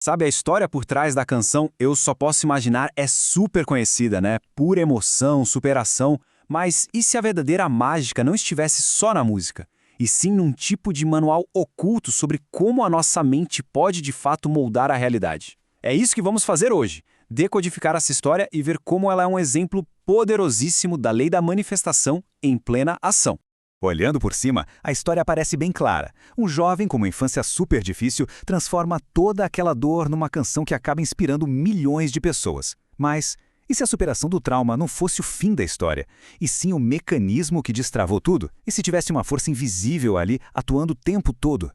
Sabe, a história por trás da canção Eu Só Posso Imaginar é super conhecida, né? Pura emoção, superação. Mas e se a verdadeira mágica não estivesse só na música? E sim num tipo de manual oculto sobre como a nossa mente pode de fato moldar a realidade? É isso que vamos fazer hoje. Decodificar essa história e ver como ela é um exemplo poderosíssimo da lei da manifestação em plena ação. Olhando por cima, a história parece bem clara. Um jovem com uma infância super difícil transforma toda aquela dor numa canção que acaba inspirando milhões de pessoas. Mas e se a superação do trauma não fosse o fim da história, e sim o mecanismo que destravou tudo? E se tivesse uma força invisível ali atuando o tempo todo?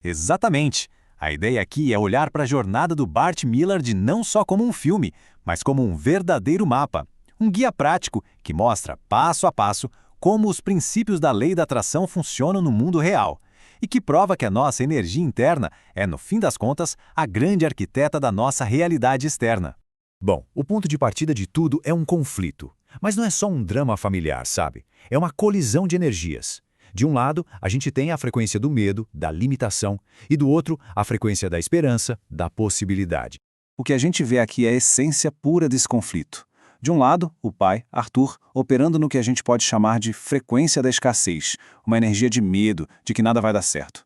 Exatamente! A ideia aqui é olhar para a jornada do Bart Millard não só como um filme, mas como um verdadeiro mapa. Um guia prático que mostra, passo a passo, como os princípios da lei da atração funcionam no mundo real, e que prova que a nossa energia interna é, no fim das contas, a grande arquiteta da nossa realidade externa. Bom, o ponto de partida de tudo é um conflito. Mas não é só um drama familiar, sabe? É uma colisão de energias. De um lado, a gente tem a frequência do medo, da limitação, e do outro, a frequência da esperança, da possibilidade. O que a gente vê aqui é a essência pura desse conflito. De um lado, o pai, Arthur, operando no que a gente pode chamar de frequência da escassez, uma energia de medo, de que nada vai dar certo.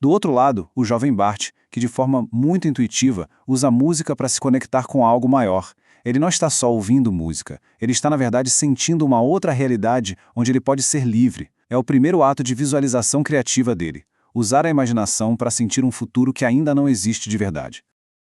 Do outro lado, o jovem Bart, que de forma muito intuitiva usa a música para se conectar com algo maior. Ele não está só ouvindo música, ele está na verdade sentindo uma outra realidade onde ele pode ser livre. É o primeiro ato de visualização criativa dele, usar a imaginação para sentir um futuro que ainda não existe de verdade.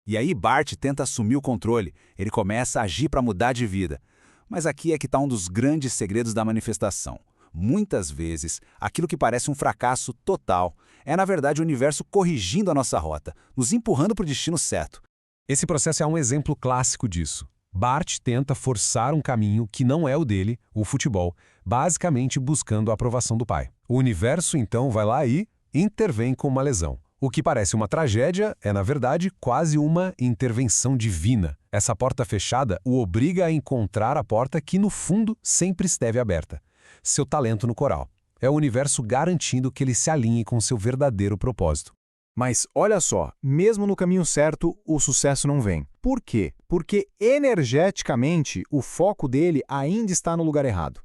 E aí Bart tenta assumir o controle, ele começa a agir para mudar de vida. Mas aqui é que está um dos grandes segredos da manifestação. Muitas vezes, aquilo que parece um fracasso total é na verdade o universo corrigindo a nossa rota, nos empurrando para o destino certo. Esse processo é um exemplo clássico disso. Bart tenta forçar um caminho que não é o dele, o futebol, basicamente buscando a aprovação do pai. O universo então vai lá e intervém com uma lesão. O que parece uma tragédia é, na verdade, quase uma intervenção divina. Essa porta fechada o obriga a encontrar a porta que, no fundo, sempre esteve aberta. Seu talento no coral. É o universo garantindo que ele se alinhe com seu verdadeiro propósito. Mas olha só, mesmo no caminho certo, o sucesso não vem. Por quê? Porque energeticamente o foco dele ainda está no lugar errado.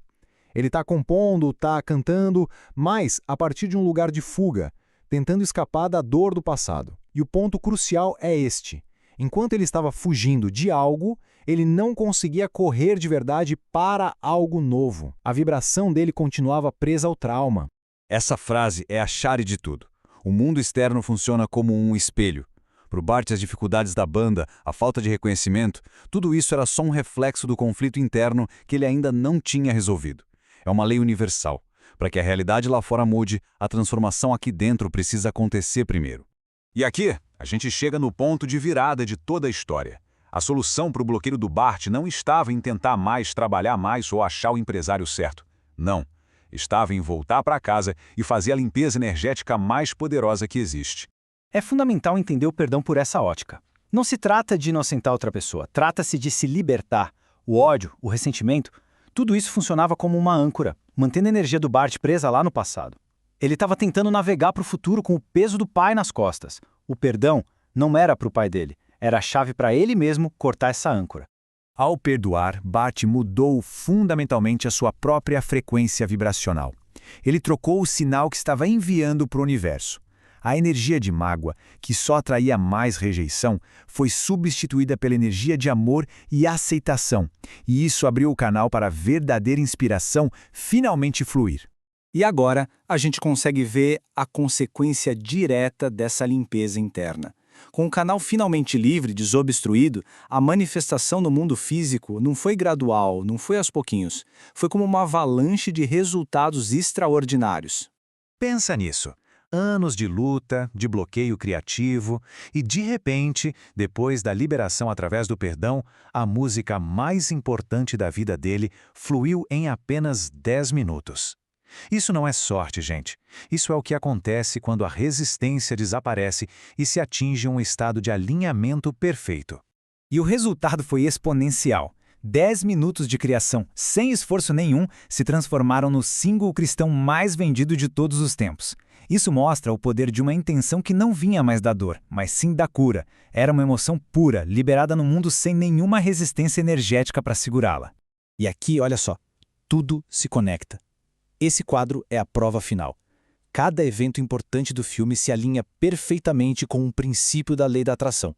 Ele está compondo, está cantando, mas a partir de um lugar de fuga, tentando escapar da dor do passado. E o ponto crucial é este. Enquanto ele estava fugindo de algo, ele não conseguia correr de verdade para algo novo. A vibração dele continuava presa ao trauma. Essa frase é a chave de tudo. O mundo externo funciona como um espelho. Para o Bart, as dificuldades da banda, a falta de reconhecimento, tudo isso era só um reflexo do conflito interno que ele ainda não tinha resolvido. É uma lei universal. Para que a realidade lá fora mude, a transformação aqui dentro precisa acontecer primeiro. E aqui, a gente chega no ponto de virada de toda a história. A solução para o bloqueio do Bart não estava em tentar mais, trabalhar mais ou achar o empresário certo. Não. Estava em voltar para casa e fazer a limpeza energética mais poderosa que existe. É fundamental entender o perdão por essa ótica. Não se trata de inocentar outra pessoa, trata-se de se libertar. O ódio, o ressentimento, tudo isso funcionava como uma âncora, mantendo a energia do Bart presa lá no passado. Ele estava tentando navegar para o futuro com o peso do pai nas costas. O perdão não era para o pai dele, era a chave para ele mesmo cortar essa âncora. Ao perdoar, Bart mudou fundamentalmente a sua própria frequência vibracional. Ele trocou o sinal que estava enviando para o universo. A energia de mágoa, que só atraía mais rejeição, foi substituída pela energia de amor e aceitação, e isso abriu o canal para a verdadeira inspiração finalmente fluir. E agora, a gente consegue ver a consequência direta dessa limpeza interna. Com o canal finalmente livre, desobstruído, a manifestação no mundo físico não foi gradual, não foi aos pouquinhos. Foi como uma avalanche de resultados extraordinários. Pensa nisso. Anos de luta, de bloqueio criativo, e de repente, depois da liberação através do perdão, a música mais importante da vida dele fluiu em apenas 10 minutos. Isso não é sorte, gente. Isso é o que acontece quando a resistência desaparece e se atinge um estado de alinhamento perfeito. E o resultado foi exponencial. 10 minutos de criação, sem esforço nenhum, se transformaram no single cristão mais vendido de todos os tempos. Isso mostra o poder de uma intenção que não vinha mais da dor, mas sim da cura. Era uma emoção pura, liberada no mundo sem nenhuma resistência energética para segurá-la. E aqui, olha só, tudo se conecta. Esse quadro é a prova final. Cada evento importante do filme se alinha perfeitamente com um princípio da lei da atração.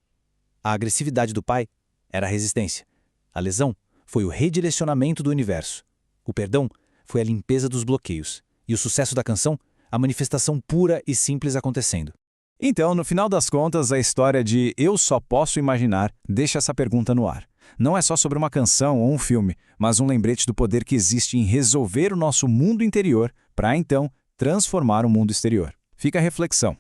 A agressividade do pai era a resistência. A lesão foi o redirecionamento do universo. O perdão foi a limpeza dos bloqueios. E o sucesso da canção, a manifestação pura e simples acontecendo. Então, no final das contas, a história de Eu Só Posso Imaginar deixa essa pergunta no ar. Não é só sobre uma canção ou um filme, mas um lembrete do poder que existe em resolver o nosso mundo interior para, então, transformar o mundo exterior. Fica a reflexão.